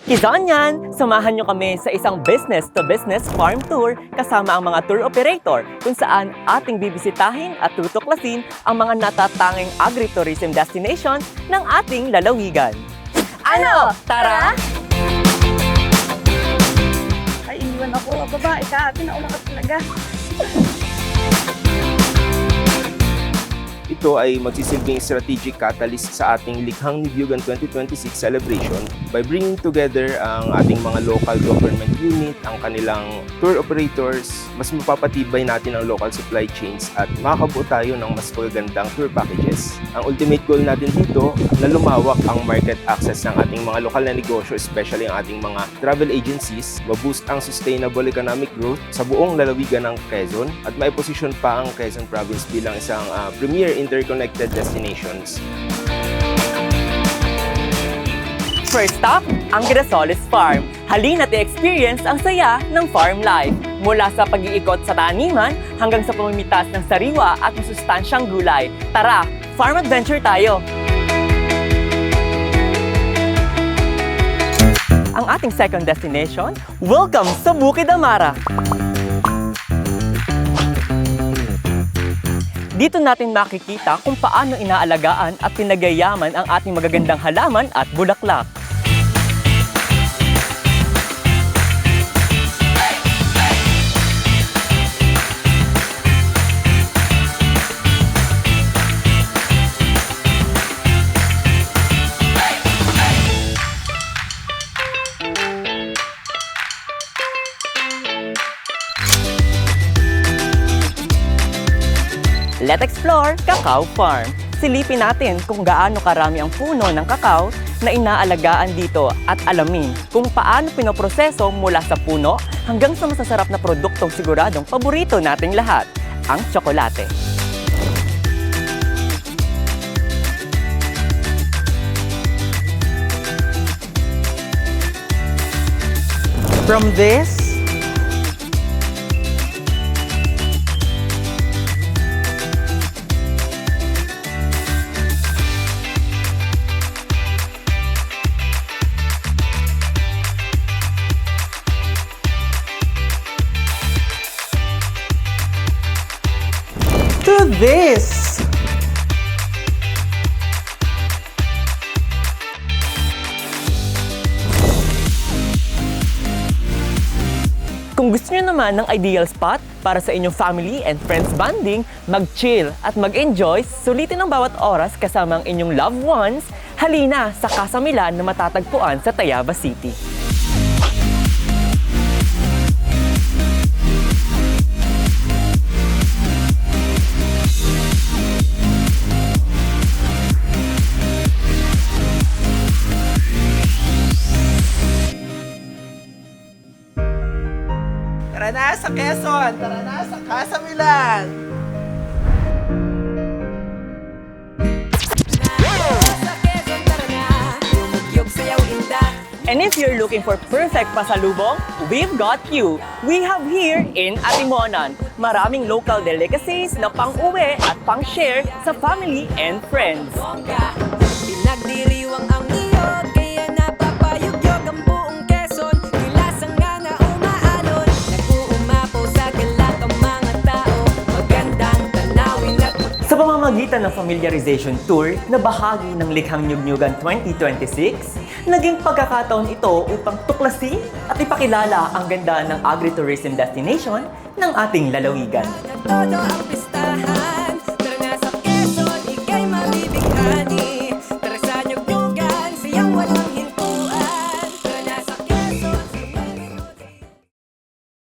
Kizanyan, samahan nyo kami sa isang business-to-business farm tour kasama ang mga tour operator kung saan ating bibisitahin at tutuklasin ang mga natatanging agritourism destination ng ating lalawigan. Ano? Tara! Ay, iniwan ako. Babae ka, pinauna ka talaga. Ito ay magsisilbing strategic catalyst sa ating Likhang Nibyugan 2026 celebration by bringing together ang ating mga local government unit, ang kanilang tour operators, mas mapapatibay natin ang local supply chains at makakabuo tayo ng mas magagandang tour packages. Ang ultimate goal natin dito na lumawak ang market access ng ating mga lokal na negosyo, especially ang ating mga travel agencies, maboost ang sustainable economic growth sa buong lalawigan ng Quezon at maiposisyon pa ang Quezon Province bilang isang premier interconnected destinations. First stop, ang Girasoles Farm. Halina't i-experience ang saya ng farm life. Mula sa pag-iikot sa taniman hanggang sa pamimitas ng sariwa at masustansyang gulay. Tara, farm adventure tayo! Ang ating second destination, welcome sa Bukid Amara! Dito natin makikita kung paano inaalagaan at pinagayaman ang ating magagandang halaman at bulaklak. Let's explore Cacao Farm. Silipin natin kung gaano karami ang puno ng kakao na inaalagaan dito at alamin kung paano pinoproseso mula sa puno hanggang sa masasarap na produktong siguradong paborito nating lahat, ang tsokolate. From this, to this. Kung gusto nyo naman ng ideal spot para sa inyong family and friends bonding, mag-chill at mag-enjoy, sulitin ang bawat oras kasama ang inyong loved ones, halina sa Casa Milan na matatagpuan sa Tayaba City. Tara na sa Quezon! Tara na sa Casa Milan! And if you're looking for perfect pasalubong, we've got you. We have here in Atimonan, maraming local delicacies na pang-uwi at pang-share sa family and friends. Pinagdiriwang ang iyot, kaya napapayugyog ang buong Quezon. Kilasang nga na umaalon, nag-uumapaw sa galat ang mga tao. Magandang tanawin at Sa pamamagitan ng familiarization tour na bahagi ng Likhang Nibyugan 2026, naging pagkakataon ito upang tuklasin at ipakilala ang ganda ng agritourism destination ng ating lalawigan. todo ang pistahan.